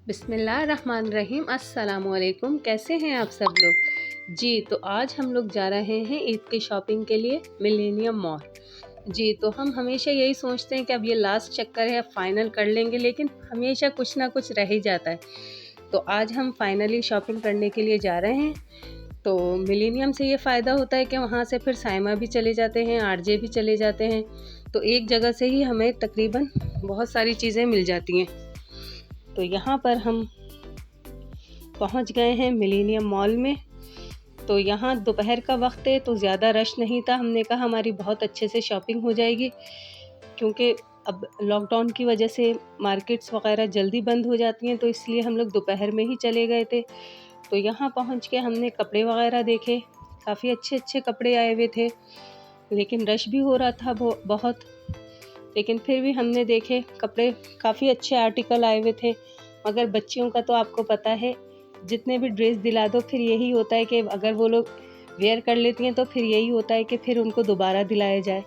बिस्मिल्लाहिर्रहमानिर्रहीम। अस्सलामुअलैकुम। कैसे हैं आप सब लोग जी। तो आज हम लोग जा रहे हैं ईद की शॉपिंग के लिए मिलेनियम मॉल जी। तो हम हमेशा यही सोचते हैं कि अब ये लास्ट चक्कर है, अब फाइनल कर लेंगे, लेकिन हमेशा कुछ ना कुछ रह ही जाता है। तो आज हम फाइनली शॉपिंग करने के लिए जा रहे हैं। तो मिलेनियम से ये फ़ायदा होता है कि वहाँ से फिर साइमा भी चले जाते हैं, आरजे भी चले जाते हैं। तो एक जगह से ही हमें तकरीबन बहुत सारी चीज़ें मिल जाती हैं। तो यहाँ पर हम पहुँच गए हैं मिलेनियम मॉल में। तो यहाँ दोपहर का वक्त है तो ज़्यादा रश नहीं था। हमने कहा हमारी बहुत अच्छे से शॉपिंग हो जाएगी, क्योंकि अब लॉकडाउन की वजह से मार्केट्स वगैरह जल्दी बंद हो जाती हैं, तो इसलिए हम लोग दोपहर में ही चले गए थे। तो यहाँ पहुँच के हमने कपड़े वगैरह देखे, काफ़ी अच्छे अच्छे कपड़े आए हुए थे, लेकिन रश भी हो रहा था बहुत। लेकिन फिर भी हमने देखे कपड़े, काफ़ी अच्छे आर्टिकल आए हुए थे। मगर बच्चियों का तो आपको पता है, जितने भी ड्रेस दिला दो फिर यही होता है कि अगर वो लोग वेयर कर लेती हैं तो फिर यही होता है कि फिर उनको दोबारा दिलाया जाए।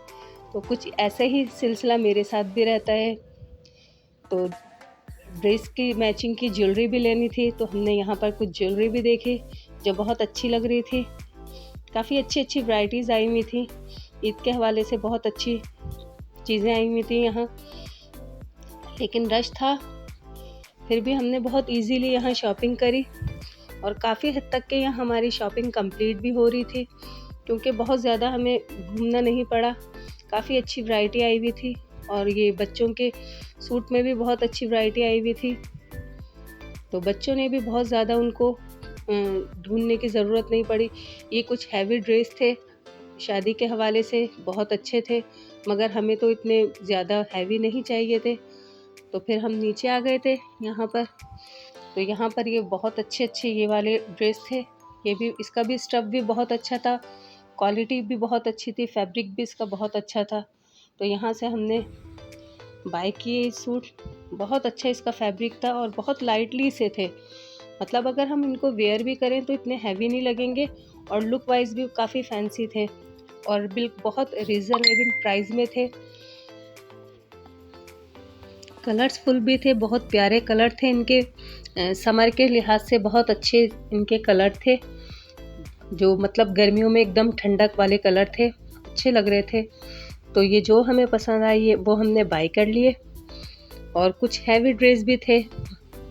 तो कुछ ऐसा ही सिलसिला मेरे साथ भी रहता है। तो ड्रेस की मैचिंग की ज्वेलरी भी लेनी थी, तो हमने यहाँ पर कुछ ज्वेलरी भी देखी जो बहुत अच्छी लग रही थी। काफ़ी अच्छी अच्छी वैराइटीज़ आई हुई थी। ईद के हवाले से बहुत अच्छी चीज़ें आई हुई थी यहाँ, लेकिन रश था। फिर भी हमने बहुत इजीली यहाँ शॉपिंग करी और काफ़ी हद तक के यहाँ हमारी शॉपिंग कंप्लीट भी हो रही थी, क्योंकि बहुत ज़्यादा हमें घूमना नहीं पड़ा। काफ़ी अच्छी वैरायटी आई हुई थी, और ये बच्चों के सूट में भी बहुत अच्छी वैरायटी आई हुई थी। तो बच्चों ने भी बहुत ज़्यादा उनको ढूंढने की ज़रूरत नहीं पड़ी। ये कुछ हैवी ड्रेस थे, शादी के हवाले से बहुत अच्छे थे, मगर हमें तो इतने ज़्यादा हैवी नहीं चाहिए थे। तो फिर हम नीचे आ गए थे यहाँ पर। तो यहाँ पर ये बहुत अच्छे अच्छे ये वाले ड्रेस थे। ये भी, इसका भी स्टफ़ भी बहुत अच्छा था, क्वालिटी भी बहुत अच्छी थी, फैब्रिक भी इसका बहुत अच्छा था। तो यहाँ से हमने बाय किए सूट। बहुत अच्छा इसका फैब्रिक था और बहुत लाइटली से थे। मतलब अगर हम इनको वेयर भी करें तो इतने हैवी नहीं लगेंगे, और लुक वाइज भी काफ़ी फैंसी थे, और बहुत रीज़नेबल प्राइस में थे। कलर्सफुल भी थे, बहुत प्यारे कलर थे इनके। समर के लिहाज से बहुत अच्छे इनके कलर थे, जो मतलब गर्मियों में एकदम ठंडक वाले कलर थे, अच्छे लग रहे थे। तो ये जो हमें पसंद आई वो हमने बाय कर लिए। और कुछ हैवी ड्रेस भी थे,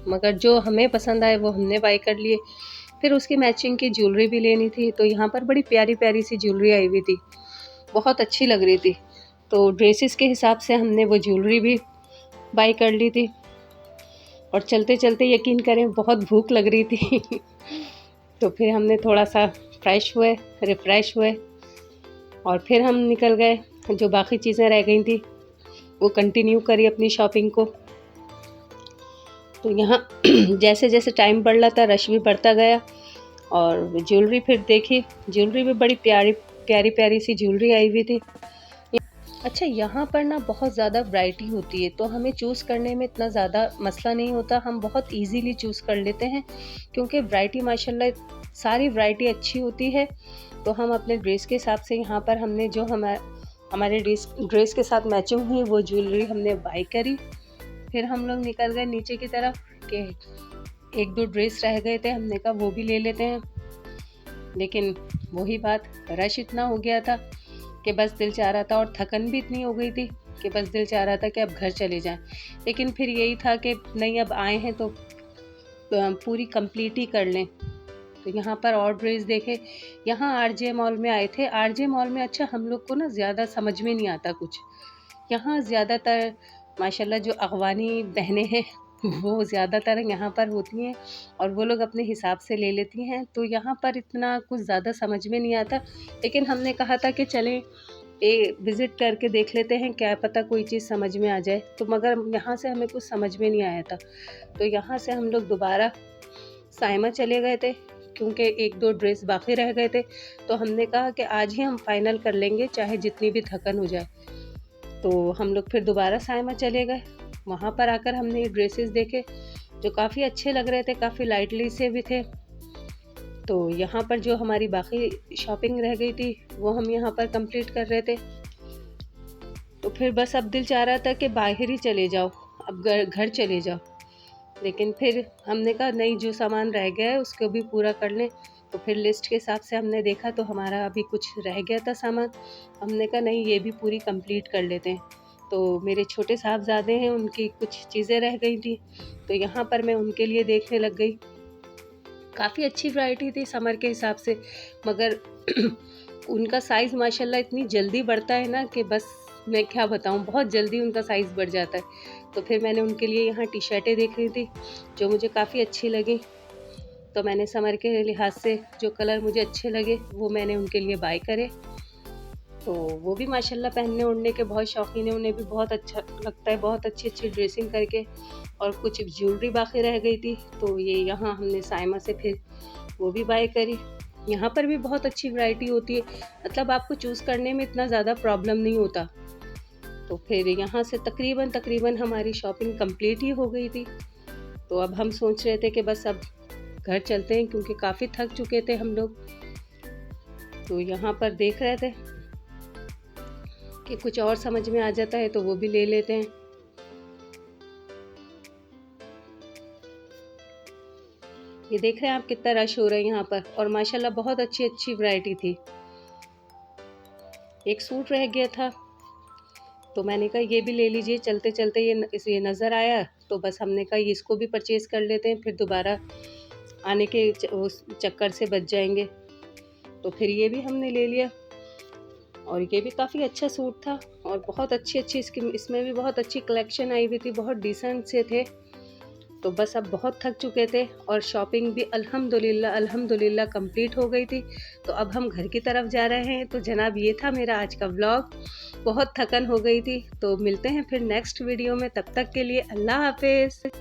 मगर जो हमें पसंद आए वो हमने बाय कर लिए। फिर उसकी मैचिंग की ज्वेलरी भी लेनी थी, तो यहाँ पर बड़ी प्यारी प्यारी सी ज्वेलरी आई हुई थी, बहुत अच्छी लग रही थी। तो ड्रेसेस के हिसाब से हमने वो ज्वेलरी भी बाय कर ली थी। और चलते चलते यकीन करें बहुत भूख लग रही थी तो फिर हमने थोड़ा सा फ्रेश हुए, रिफ़्रेश हुए, और फिर हम निकल गए। जो बाकी चीज़ें रह गई थी वो कंटिन्यू करी अपनी शॉपिंग को। तो यहाँ जैसे जैसे टाइम बढ़ रहा था रश भी बढ़ता गया, और ज्वेलरी फिर देखी। ज्वेलरी भी बड़ी प्यारी प्यारी प्यारी सी ज्वेलरी आई हुई थी। अच्छा, यहाँ पर ना बहुत ज़्यादा वैरायटी होती है, तो हमें चूज़ करने में इतना ज़्यादा मसला नहीं होता। हम बहुत इजीली चूज़ कर लेते हैं, क्योंकि वैरायटी माशाल्लाह सारी वैरायटी अच्छी होती है। तो हम अपने ड्रेस के हिसाब से यहाँ पर हमने जो हमारे ड्रेस के साथ मैचिंग हुई वो ज्वेलरी हमने बाय करी। फिर हम लोग निकल गए नीचे की तरफ कि एक दो ड्रेस रह गए थे, हमने कहा वो भी ले लेते हैं। लेकिन वही बात, रश इतना हो गया था कि बस दिल चाह रहा था, और थकन भी इतनी हो गई थी कि बस दिल चाह रहा था कि अब घर चले जाएं। लेकिन फिर यही था कि नहीं, अब आए हैं तो पूरी कंप्लीट ही कर लें। तो यहाँ पर और ड्रेस देखे। यहाँ आरजे मॉल में आए थे। आरजे मॉल में अच्छा हम लोग को ना ज़्यादा समझ में नहीं आता कुछ। यहाँ ज़्यादातर माशाल्लाह जो अगवानी बहनें हैं वो ज़्यादातर यहाँ पर होती हैं, और वो लोग अपने हिसाब से ले लेती हैं। तो यहाँ पर इतना कुछ ज़्यादा समझ में नहीं आता, लेकिन हमने कहा था कि चलें विज़िट करके देख लेते हैं, क्या पता कोई चीज़ समझ में आ जाए। तो मगर यहाँ से हमें कुछ समझ में नहीं आया था। तो यहाँ से हम लोग दोबारा साइमा चले गए थे, क्योंकि एक दो ड्रेस बाकी रह गए थे। तो हमने कहा कि आज ही हम फाइनल कर लेंगे, चाहे जितनी भी थकन हो जाए। तो हम लोग फिर दोबारा साइमा चले गए। वहाँ पर आकर हमने ड्रेसेस देखे जो काफ़ी अच्छे लग रहे थे, काफ़ी लाइटली से भी थे। तो यहाँ पर जो हमारी बाकी शॉपिंग रह गई थी वो हम यहाँ पर कंप्लीट कर रहे थे। तो फिर बस अब दिल चाह रहा था कि बाहर ही चले जाओ, अब घर चले जाओ। लेकिन फिर हमने कहा नहीं, जो सामान रह गया है उसको भी पूरा कर लें। तो फिर लिस्ट के हिसाब से हमने देखा तो हमारा अभी कुछ रह गया था सामान। हमने कहा नहीं, ये भी पूरी कंप्लीट कर लेते हैं। तो मेरे छोटे साहबज़ादे हैं, उनकी कुछ चीज़ें रह गई थी, तो यहाँ पर मैं उनके लिए देखने लग गई। काफ़ी अच्छी वैरायटी थी समर के हिसाब से, मगर उनका साइज़ माशाल्लाह इतनी जल्दी बढ़ता है ना कि बस मैं क्या बताऊँ, बहुत जल्दी उनका साइज़ बढ़ जाता है। तो फिर मैंने उनके लिए यहाँ टी-शर्टें देख रही थी जो मुझे काफ़ी अच्छी लगी। तो मैंने समर के लिहाज से जो कलर मुझे अच्छे लगे वो मैंने उनके लिए बाय करे। तो वो भी माशाल्लाह पहनने ओढ़ने के बहुत शौकीन है, उन्हें भी बहुत अच्छा लगता है, बहुत अच्छी-अच्छी ड्रेसिंग करके। और कुछ ज्वेलरी बाकी रह गई थी, तो ये यहाँ हमने साइमा से फिर वो भी बाय करी। यहाँ पर भी बहुत अच्छी वैरायटी होती है, मतलब आपको चूज़ करने में इतना ज़्यादा प्रॉब्लम नहीं होता। तो फिर यहाँ से तकरीबन हमारी शॉपिंग कंप्लीट ही हो गई थी। तो अब हम सोच रहे थे कि बस अब घर चलते हैं, क्योंकि काफ़ी थक चुके थे हम लोग। तो यहाँ पर देख रहे थे कि कुछ और समझ में आ जाता है तो वो भी ले लेते हैं। ये देख रहे हैं आप कितना रश हो रहा है यहाँ पर, और माशाल्लाह बहुत अच्छी वैरायटी थी। एक सूट रह गया था, तो मैंने कहा ये भी ले लीजिए, चलते चलते ये नज़र आया, तो बस हमने कहा ये इसको भी परचेज़ कर लेते हैं, फिर दोबारा आने के उस चक्कर से बच जाएंगे। तो फिर ये भी हमने ले लिया, और ये भी काफ़ी अच्छा सूट था, और बहुत अच्छी इसमें भी बहुत अच्छी कलेक्शन आई हुई थी, बहुत डिसेंट से थे। तो बस अब बहुत थक चुके थे, और शॉपिंग भी अल्हम्दुलिल्लाह कंप्लीट हो गई थी। तो अब हम घर की तरफ जा रहे हैं। तो जनाब, ये था मेरा आज का व्लॉग। बहुत थकन हो गई थी, तो मिलते हैं फिर नेक्स्ट वीडियो में। तब तक के लिए अल्लाह हाफ़िज़।